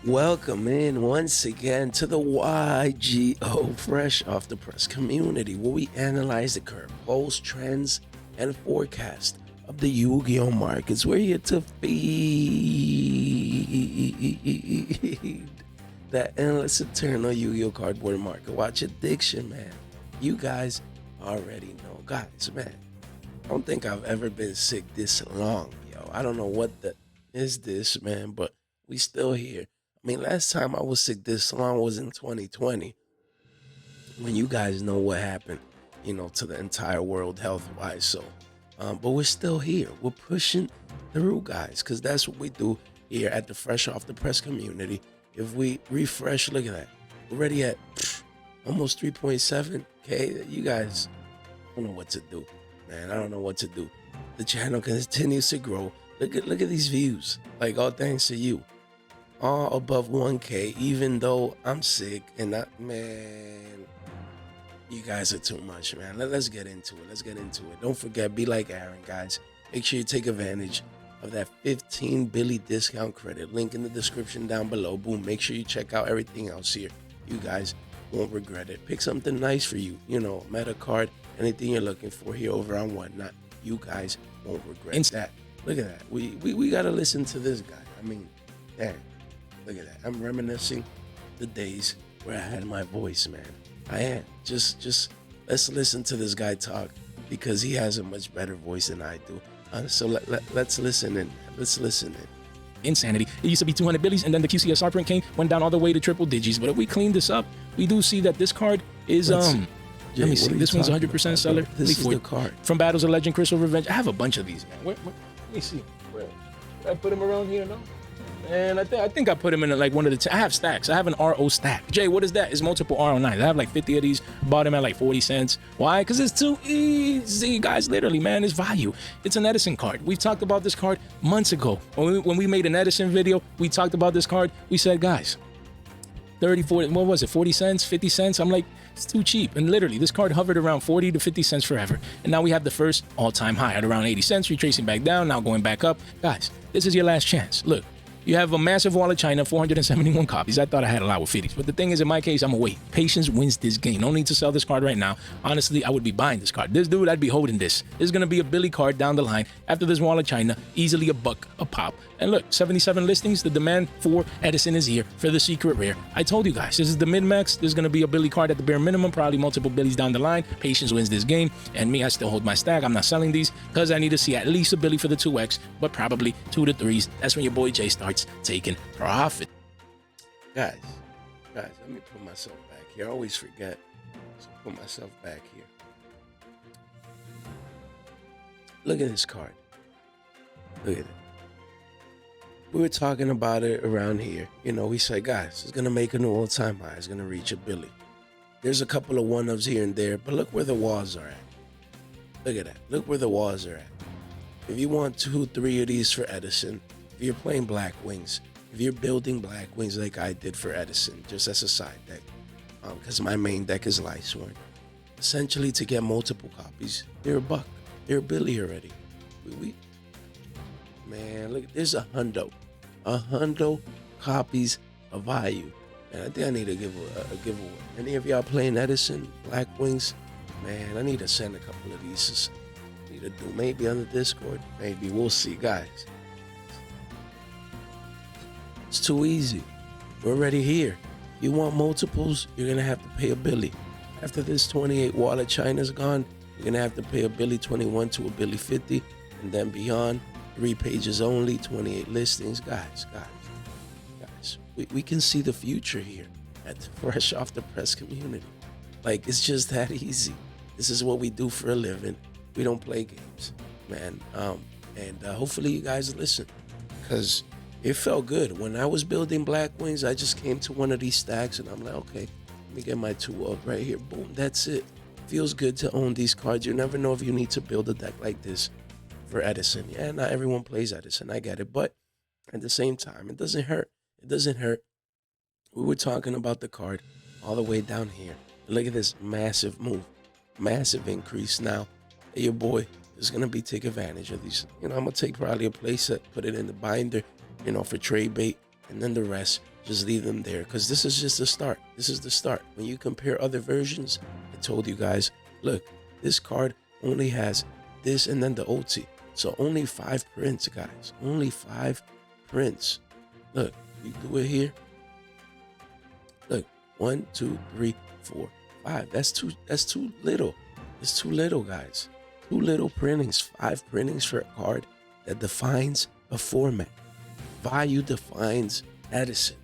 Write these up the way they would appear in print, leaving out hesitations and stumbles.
Welcome in once again to the YGO Fresh Off the Press community, where we analyze the current polls, trends, and forecast of the Yu-Gi-Oh markets. We're here to feed that endless eternal Yu-Gi-Oh cardboard market. Watch addiction, man. You guys already know. Guys, man, I don't think I've ever been sick this long, yo. I don't know what the is this, man, but we still here. I mean, last time I was sick this long was in 2020, when you guys know what happened, to the entire world health-wise. So, but we're still here. We're pushing through, guys, because that's what we do here at the Fresh Off the Press community. If we refresh, look at that. We're already at almost 3.7K. You guys don't know what to do, man. I don't know what to do. The channel continues to grow. Look at these views. Like, all thanks to you. All above 1K, even though I'm sick and man, you guys are too much, man. Let's get into it. Don't forget, be like Aaron, guys. Make sure you take advantage of that 15 Billy discount credit. Link in the description down below. Boom. Make sure you check out everything else here. You guys won't regret it. Pick something nice for you. Meta card, anything you're looking for here over on Whatnot. You guys won't regret that. Look at that. We got to listen to this guy. I mean, damn. Look at that. I'm reminiscing the days where I had my voice, man. I am. Just let's listen to this guy talk, because he has a much better voice than I do. So let's listen in. Insanity. It used to be 200 billies, and then the QCSR print went down all the way to triple digits. But if we clean this up, we do see that this card is let me see. This one's 100% seller. This is the card from Battles of Legend, Crystal Revenge. I have a bunch of these, man. Let me see. Where? Did I put them around here? No. And I think I put him in like one of the. I have stacks. I have an RO stack. Jay, what is that? It's multiple RO9s. I have like 50 of these. Bought them at like 40 cents. Why? Because it's too easy, guys. Literally, man, it's value. It's an Edison card. We've talked about this card months ago. When we made an Edison video, we talked about this card. We said, guys, 30, 40, what was it? 40 cents, 50 cents. I'm like, it's too cheap. And literally, this card hovered around 40 to 50 cents forever. And now we have the first all-time high at around 80 cents, retracing back down, now going back up. Guys, this is your last chance. Look. You have a massive wall of China, 471 copies. I thought I had a lot with 50s, but the thing is, in my case, I'm gonna wait. Patience wins this game. No need to sell this card right now. Honestly, I would be buying this card. This dude, I'd be holding this. This is gonna be a Billy card down the line. After this wall of China, easily a buck a pop. And look, 77 listings. The demand for Edison is here for the secret rare. I told you guys, this is the min-max. There's gonna be a Billy card at the bare minimum, probably multiple Billies down the line. Patience wins this game. And me, I still hold my stack. I'm not selling these because I need to see at least a Billy for the 2X, but probably 2 to 3s. That's when your boy Jay starts taking profit. Guys, let me put myself back here. I always forget. So put myself back here. Look at this card. Look at it. We were talking about it around here. We said, guys, it's gonna make a new all-time high. It's gonna reach a Billy. There's a couple of one-ups here and there, but look where the walls are at. Look at that. Look where the walls are at. If you want 2, 3 of these for Edison, if you're playing Black Wings, if you're building Black Wings like I did for Edison, just as a side deck, because my main deck is Lightsworn, essentially to get multiple copies, they're a buck. They're a Billy already. Man, look, there's a hundo copies of value. And I think I need to give a giveaway. Any of y'all playing Edison, Black Wings? Man, I need to send a couple of these. Need to do maybe on the Discord. Maybe we'll see, guys. It's too easy. We're already here. You want multiples? You're gonna have to pay a Billy. After this 28 wall of China's gone, you're gonna have to pay a Billy 21 to a Billy 50, and then beyond. 3 pages only, 28 listings. Guys, we can see the future here at the Fresh Off the Press community. Like, it's just that easy. This is what we do for a living. We don't play games, man. And hopefully you guys listen, because it felt good. When I was building Black Wings, I just came to one of these stacks and I'm like, okay, let me get my 2 up right here. Boom, that's it. Feels good to own these cards. You never know if you need to build a deck like this for Edison. Yeah, not everyone plays Edison. I get it. But at the same time, it doesn't hurt. It doesn't hurt. We were talking about the card all the way down here. Look at this massive move. Massive increase. Now, your boy is going to be take advantage of these. I'm going to take probably a playset, put it in the binder, for trade bait. and then the rest, just leave them there, because this is just the start. This is the start. When you compare other versions, I told you guys, look, this card only has this and then the OT. So only 5 prints, guys. Only 5 prints. Look, you do it here. Look, 1, 2, 3, 4, 5. That's too little. It's too little, guys. Too little printings. 5 printings for a card that defines a format. Value defines Edison.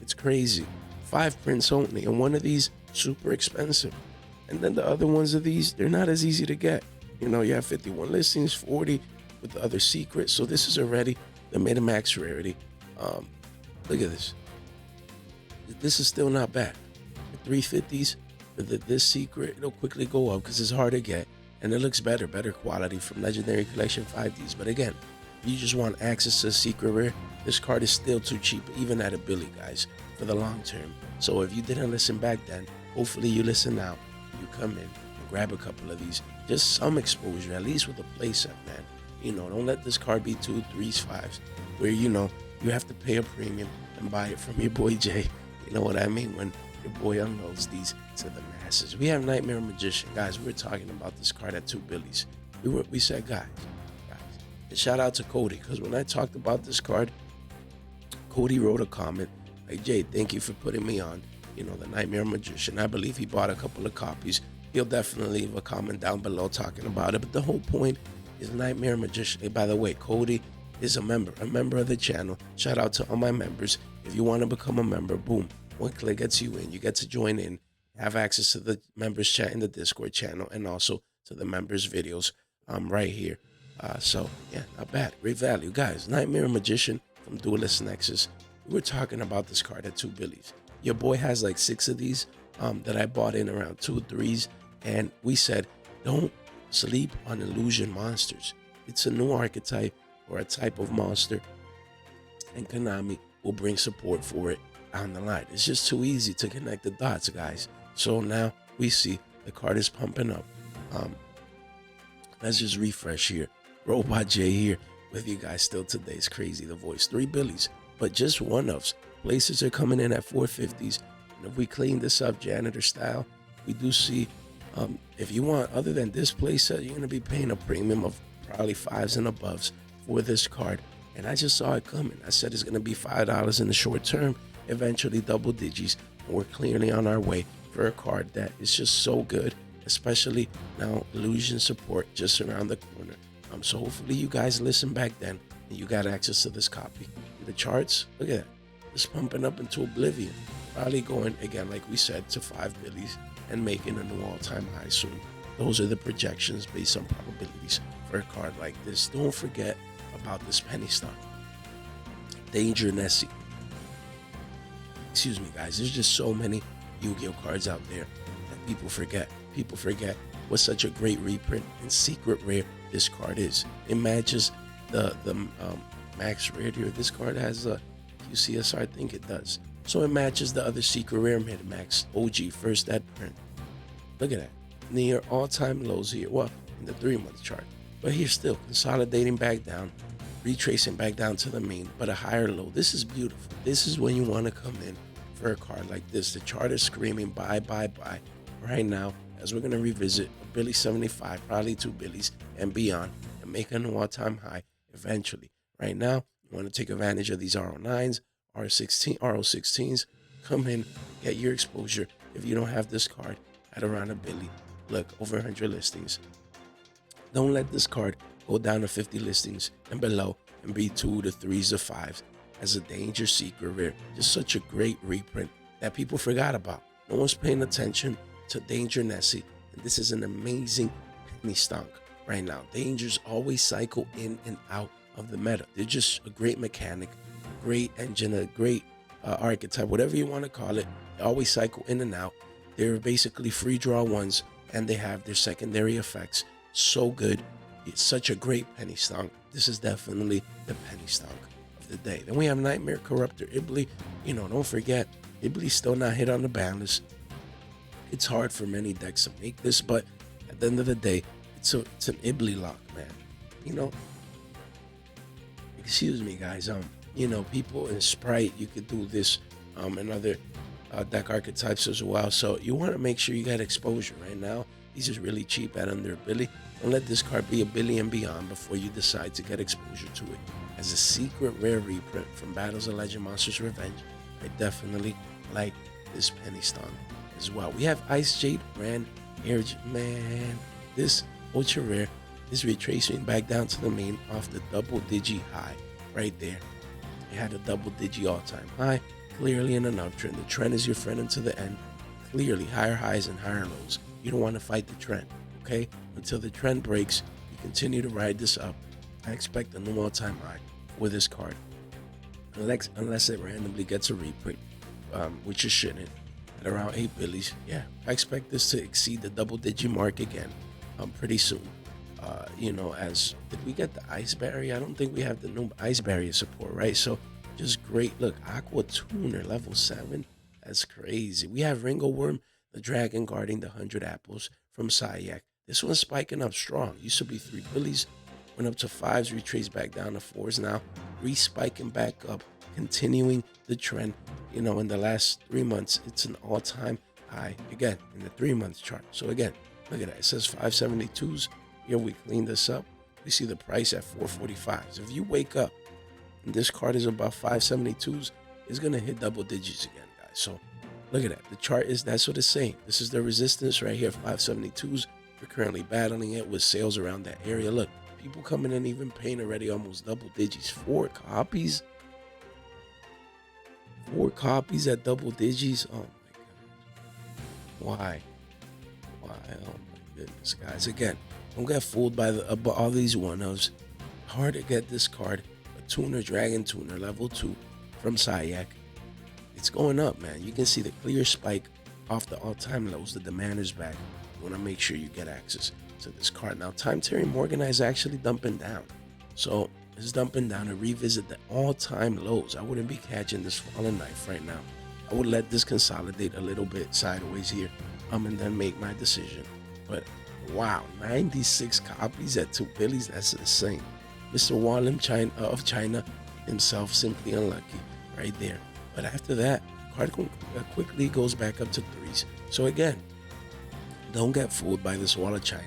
It's crazy. 5 prints only, and one of these super expensive. And then the other ones of these, they're not as easy to get. You know, you have 51 listings, 40 with the other secrets. So this is already the mid-max rarity. Look at this. This is still not bad. The 350s with this secret, it'll quickly go up because it's hard to get, and it looks better quality from Legendary Collection 5Ds. But again, if you just want access to a secret rare, this card is still too cheap, even at a Billy, guys, for the long term. So if you didn't listen back then, hopefully you listen now. You come in and grab a couple of these. Just some exposure, at least with a playset, man. You know, don't let this card be 2, 3s, 5s, where, you know, you have to pay a premium and buy it from your boy Jay. You know what I mean? When your boy unloads these to the masses. We have Nightmare Magician. Guys, we're talking about this card at 2 Billies. We said, guys. And shout out to Cody, because when I talked about this card, Cody wrote a comment like, Jay, thank you for putting me on, you know, the Nightmare Magician. I believe he bought a couple of copies. He'll definitely leave a comment down below talking about it. But the whole point is Nightmare Magician. Hey, by the way, Cody is a member of the channel. Shout out to all my members. If you want to become a member, boom, one click gets you in. You get to join in, have access to the members chat in the Discord channel, and also to the members videos right here. So yeah, not bad. Great value, guys. Nightmare Magician from Duelist Nexus. We were talking about this card at 2 Billies. Your boy has like 6 of these that I bought in around 2 or 3s, and we said don't sleep on illusion monsters. It's a new archetype or a type of monster, and Konami will bring support for it down the line. It's just too easy to connect the dots, guys. So now we see the card is pumping up. Let's just refresh here. Robot J here with you guys still today. It's crazy, the voice. 3 Billies, but just one ofs. Places are coming in at 450s. And if we clean this up janitor style, we do see, if you want, other than this playset, you're going to be paying a premium of probably 5s and aboves for this card. And I just saw it coming. I said it's going to be $5 in the short term, eventually double digits. And we're clearly on our way for a card that is just so good, especially now illusion support just around the corner. So hopefully you guys listen back then and you got access to this copy. And the charts, look at that, just pumping up into oblivion. Probably going, again, like we said, to 5 Billies and making a new all-time high soon. Those are the projections based on probabilities for a card like this. Don't forget about this penny stock. Danger Nessie. Excuse me, guys. There's just so many Yu-Gi-Oh cards out there that people forget. People forget what such a great reprint and secret rare this card is. It matches the max rarity, or this card has a QCSR, I think it does. So it matches the other secret rare mid-max OG first ed print. Look at that. Near all-time lows here. Well, in the 3-month chart. But here still, consolidating back down, retracing back down to the mean, but a higher low. This is beautiful. This is when you want to come in for a card like this. The chart is screaming buy, buy, buy. Right now, as we're going to revisit a Billy 75, probably 2 Billies and beyond, and make a new all-time high eventually. Right now, you want to take advantage of these RO9s, RO16s. Come in, get your exposure. If you don't have this card at around a Billy, look, over 100 listings. Don't let this card go down to 50 listings and below and be 2 to 3s to 5s as a danger secret rare. Just such a great reprint that people forgot about. No one's paying attention to Danger Nessie, and this is an amazing penny stonk right now. Dangers always cycle in and out of the meta. They're just a great mechanic, a great engine, a great archetype, whatever you want to call it. They always cycle in and out. They're basically free draw ones, and they have their secondary effects. So good. It's such a great penny stonk. This is definitely the penny stonk of the day. Then we have Nightmare Corruptor Ibli. You know, don't forget, Ibli's still not hit on the Banlist. It's hard for many decks to make this, but at the end of the day, it's an Ibli lock, man. You know, excuse me, guys. people in Sprite, you could do this, and other deck archetypes as well. So you want to make sure you get exposure. Right now, these are really cheap at under a billy. Don't let this card be a billy and beyond before you decide to get exposure to it. As a secret rare reprint from Battles of Legend Monsters Revenge, I definitely like this penny stone as well. We have Ice Jade Brand Air. Man, this ultra rare is retracing back down to the main off the double digi high right there. It had a double digi all-time high, clearly in an uptrend. The trend is your friend until the end. Clearly higher highs and higher lows. You don't want to fight the trend, okay? Until the trend breaks, you continue to ride this up. I expect a new all-time high with this card, unless it randomly gets a reprint, which it shouldn't, at around 8 billies. Yeah, I expect this to exceed the double-digit mark again pretty soon. As did we get the ice barrier? I don't think we have the new ice barrier support, right? So just great. Look, Aqua Tuner level 7. That's crazy. We have Ringo Worm, the dragon guarding the 100 apples from Sayak. This one's spiking up strong. Used to be 3 billies, went up to 5s, retraced back down to 4s now, re-spiking back up, continuing the trend. In the last 3 months, it's an all-time high again in the 3-month chart. So again, look at that. It says 572s. Here we clean this up. We see the price at 445. So if you wake up and this card is about 572s, it's gonna hit double digits again, guys. So look at that. The chart that's what it's saying. This is the resistance right here, 572s. We're currently battling it with sales around that area. Look, people coming in even paying already almost double digits. 4 copies. 4 copies at double digits. Oh my god. Why? Oh my goodness, guys. Again, don't get fooled by all these one-ofs. Hard to get this card. A tuner, dragon tuner, level 2 from Sayak. It's going up, man. You can see the clear spike off the all-time lows. The demand is back. You want to make sure you get access to this card. Now, Time Terry Morgan is actually dumping down. So it's dumping down to revisit the all-time lows. I wouldn't be catching this falling knife right now. I would let this consolidate a little bit sideways here, and then make my decision. But wow, 96 copies at 2 billies. That's insane. Mr. Wallim of China himself, simply unlucky right there. But after that, card quickly goes back up to 3s. So again, don't get fooled by this wall of China.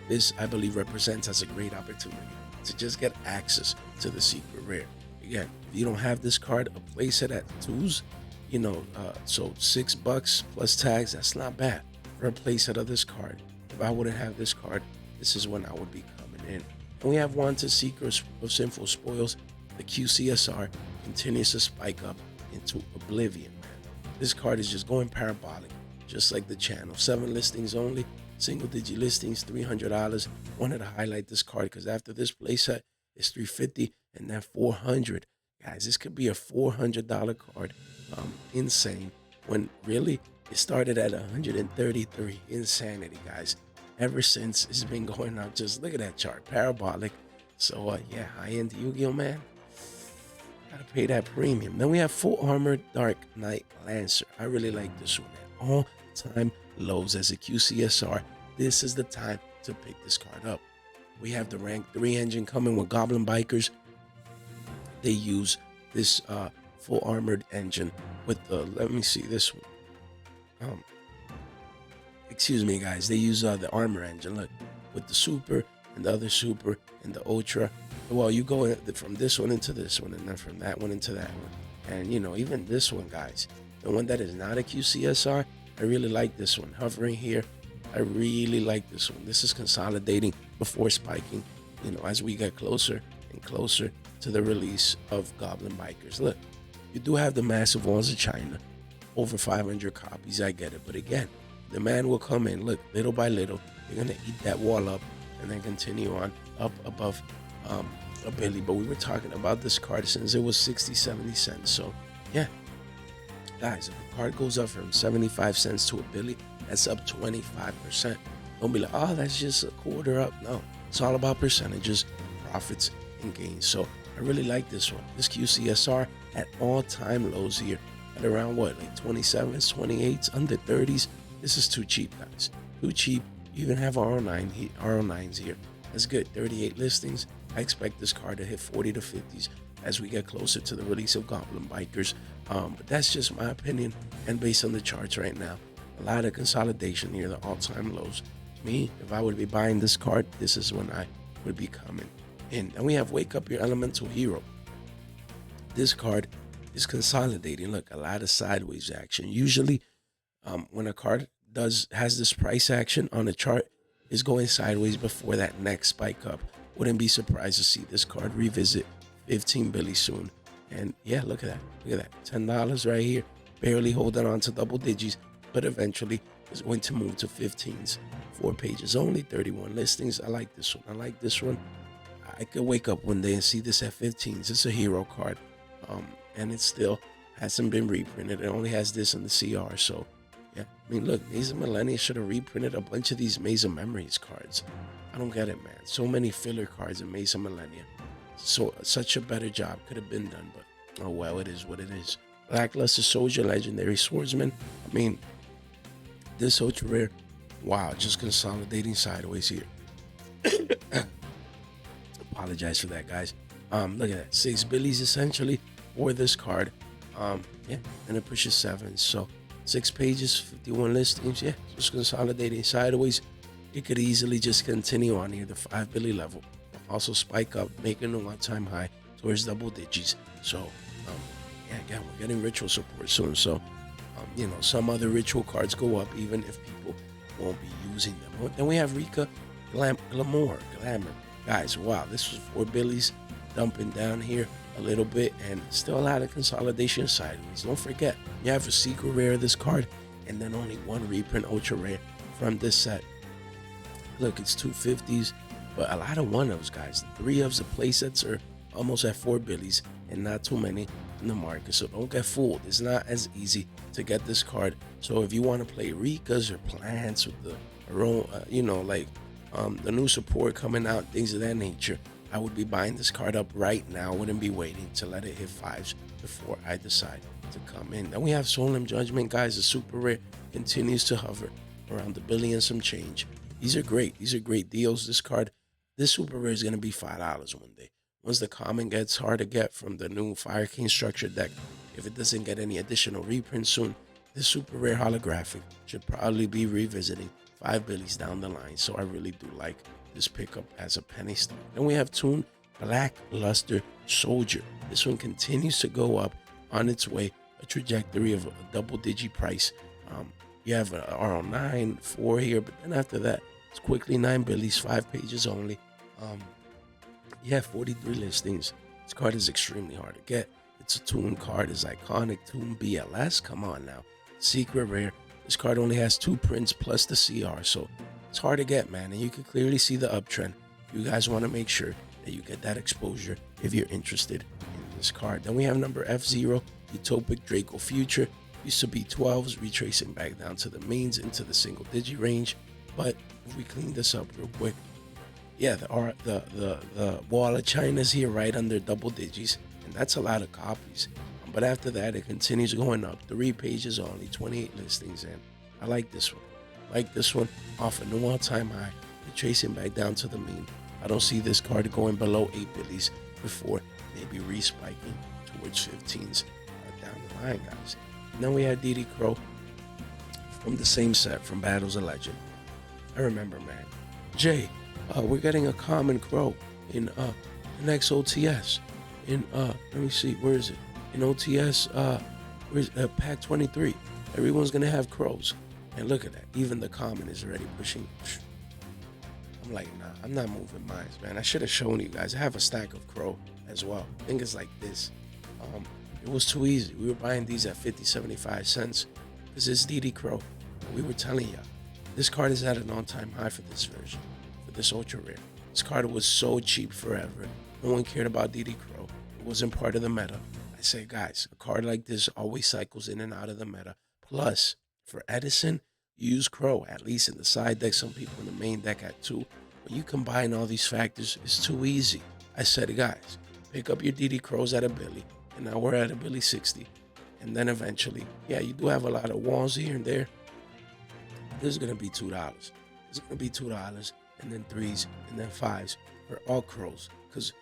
This, I believe, represents as a great opportunity to just get access to the secret rare. Again, if you don't have this card, a place it at 2s, so $6 plus tags, that's not bad for a playset of this card. If I wouldn't have this card, this is when I would be coming in. And we have Wanted Seekers of Sinful Spoils. The QCSR continues to spike up into oblivion, man. This card is just going parabolic, just like the channel. 7 listings only, single digit listings, $300. Wanted to highlight this card because after this playset, it's $350 and then $400. Guys, this could be a $400 card. Insane. When really it started at 133. Insanity, guys. Ever since it's been going up. Just look at that chart, parabolic. So yeah, high-end Yu-Gi-Oh, man. Gotta pay that premium. Then we have Full Armor Dark Knight Lancer. I really like this one, man. All-time lows as a QCSR. This is the time to pick this card up. We have the rank 3 engine coming with Goblin Bikers. They use this full armored engine with the, let me see this one. Excuse me, guys. They use the armor engine. Look, with the super and the other super and the ultra. Well, you go from this one into this one, and then from that one into that one. And even this one, guys, the one that is not a QCSR, I really like this one. Hovering here, I really like this one. This is consolidating before spiking, as we get closer and closer to the release of Goblin Bikers. Look, you do have the massive walls of China, over 500 copies. I get it, but again, the man will come in. Look, little by little, you're gonna eat that wall up, and then continue on up above a billy. But we were talking about this card since it was 60-70 cents. So yeah, guys, if the card goes up from 75 cents to a billy, that's up 25%. Don't be like, oh, that's just a quarter up. No, it's all about percentages, profits, and gains. So I really like this one. This QCSR at all-time lows here at around what, like 27s, 28s, under 30s. This is too cheap, guys. Too cheap. You even have RO9s here. That's good. 38 listings. I expect this card to hit 40 to 50s as we get closer to the release of Goblin Bikers. But that's just my opinion, and based on the charts right now, a lot of consolidation near the all-time lows. Me, if I would be buying this card, this is when I would be coming in. And we have Wake Up Your Elemental Hero. This card is consolidating. Look, a lot of sideways action. Usually, when a card has this price action on a chart, is going sideways before that next spike up. Wouldn't be surprised to see this card revisit 15 Billy soon. And yeah, look at that. Look at that. $10 right here. Barely holding on to double digits, but eventually is going to move to 15s. 4 pages only, 31 listings. I like this one. I like this one. I could wake up one day and see this at 15s. It's a hero card. And it still hasn't been reprinted. It only has this in the CR. So yeah, I mean, look, Maze of Millennia should have reprinted a bunch of these Maze of Memories cards. I don't get it, man. So many filler cards in Maze of Millennia. So such a better job could have been done, but oh well, it is what it is. Lackluster Soldier, Legendary Swordsman. I mean, this ultra rare. Wow, just consolidating sideways here. Apologize for that, guys. Look at that, 6 Billies essentially for this card. Yeah, and it pushes 7. So 6 pages, 51 listings. Yeah, just consolidating sideways. It could easily just continue on here, the 5 Billy level. Also spike up, making a one-time high towards double digits. So, yeah, again, we're getting ritual support soon. So, you know, some other ritual cards go up even if people won't be using them. Then we have Rika Glamour. Guys, wow, this was 4 Billies dumping down here a little bit, and still a lot of consolidation sideways. Don't forget, you have a secret rare of this card, and then only 1 reprint ultra rare from this set. Look, it's 250s, but a lot of 1-ofs, guys. 3 ofs, the play sets are almost at 4 Billies, and not too many in the market. So don't get fooled. It's not as easy to get this card. So if you want to play Rikas or Plants with the you know, like the new support coming out, things of that nature, I would be buying this card up right now. Wouldn't be waiting to let it hit 5s before I decide to come in. Then we have Solemn Judgment, guys. The super rare continues to hover around the billion and some change. These are great. These are great deals. This card, this super rare is going to be $5 one day. Once the common gets hard to get from the new Fire King structure deck, if it doesn't get any additional reprints soon, this super rare holographic should probably be revisiting 5 Billies down the line. So I really do like this pickup as a penny stock. Then we have Toon Blackluster Soldier. This one continues to go up on its way, a trajectory of a double-digit price. You have an RO9, 4 here, but then after that, it's quickly 9 Billies, 5 pages only. You have 43 listings. This card is extremely hard to get. It's a Toon card. It's iconic. Toon BLS. Come on now. Secret rare. This card only has 2 prints plus the CR, so it's hard to get, man. And you can clearly see the uptrend. You guys want to make sure that you get that exposure if you're interested in this card. Then we have number F0, Utopic Draco Future. Used to be 12s, retracing back down to the mains into the single digit range. But if we clean this up real quick, yeah, the wall of China's here right under double digits, and that's a lot of copies. But after that, it continues going up. 3 pages only, 28 listings, and I like this one. Off a new all-time high, retracing back down to the mean. I don't see this card going below 8 Billies before maybe respiking towards 15s down the line, guys. And then we had DD Crow from the same set from Battles of Legend. I remember, man. Jay, we're getting a common Crow in XOTS. Let me see, where is it? In OTS, where's pack 23? Everyone's gonna have Crows. And look at that, even the common is already pushing. I'm like, nah, I'm not moving mine, man. I should have shown you guys. I have a stack of Crow as well. I think it's like this. It was too easy. We were buying these at 50, 75 cents because it's DD Crow. We were telling you, this card is at an all-time high for this version, for this ultra rare. This card was so cheap forever. No one cared about DD Crow. It wasn't part of the meta. I say, guys, a card like this always cycles in and out of the meta. Plus, for Edison, you use Crow, at least in the side deck. Some people in the main deck had 2. When you combine all these factors, it's too easy. I said, guys, pick up your DD Crows at a Billy, and now we're at a Billy 60. And then eventually, yeah, you do have a lot of walls here and there. This is going to be $2. It's going to be $2, and then 3s, and then 5s for all Crows. Because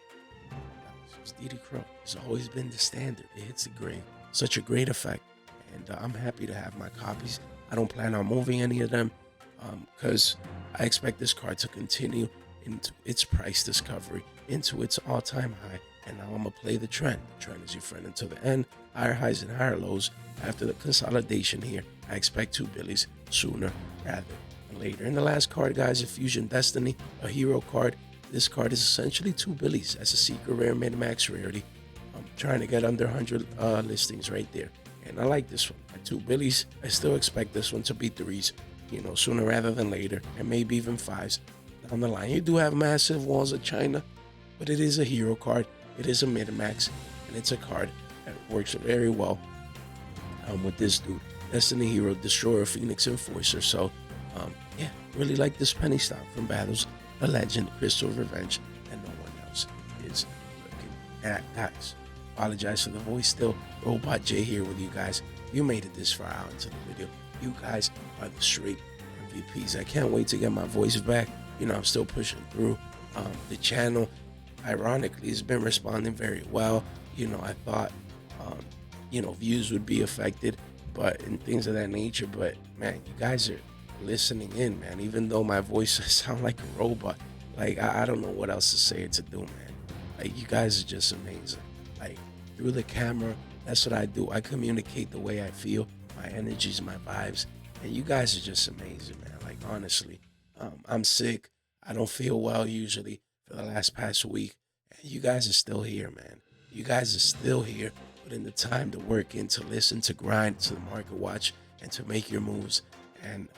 It's DD Crow. It's always been the standard. It hits the grade. Such a great effect. And I'm happy to have my copies. I don't plan on moving any of them because I expect this card to continue into its price discovery, into its all-time high. And now I'm going to play the trend. The trend is your friend until the end. Higher highs and higher lows. After the consolidation here, I expect 2 billies sooner rather than later. And the last card, guys, is Fusion Destiny, a hero card. This card is essentially 2 billies as a secret rare min-max rarity. I'm trying to get under 100 listings right there. And I like this one. At 2 billies, I still expect this one to be 3s, sooner rather than later, and maybe even 5s down the line. You do have massive walls of China, but it is a hero card. It is a min-max, and it's a card that works very well with this dude. Destiny Hero, Destroyer, Phoenix Enforcer. So, yeah, really like this penny stock from Battles, a Legend, Crystal Revenge, and no one else is looking at. Guys, apologize for the voice still. Robot J here with you guys. You made it this far out into the video. You guys are the straight MVPs. I can't wait to get my voice back. I'm still pushing through. The channel, ironically, has been responding very well. I thought, views would be affected, and things of that nature. But man, you guys are listening in, man. Even though my voice sounds like a robot, like I don't know what else to say or to do, man. Like, you guys are just amazing. Like, through the camera, that's what I do. I communicate the way I feel, my energies, my vibes, and you guys are just amazing, man. Like, honestly, I'm sick. I don't feel well usually for the past week, and you guys are still here, man. You guys are still here, putting the time to work in, to listen, to grind, to the market watch, and to make your moves. And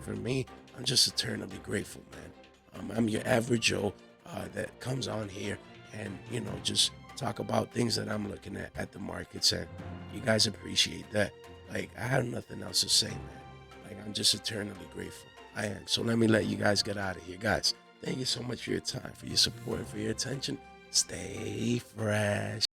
for me, I'm just eternally grateful, man. I'm your average Joe that comes on here and, just talk about things that I'm looking at the markets, and you guys appreciate that. Like, I have nothing else to say, man. Like, I'm just eternally grateful. I am. So let me let you guys get out of here. Guys, thank you so much for your time, for your support, for your attention. Stay fresh.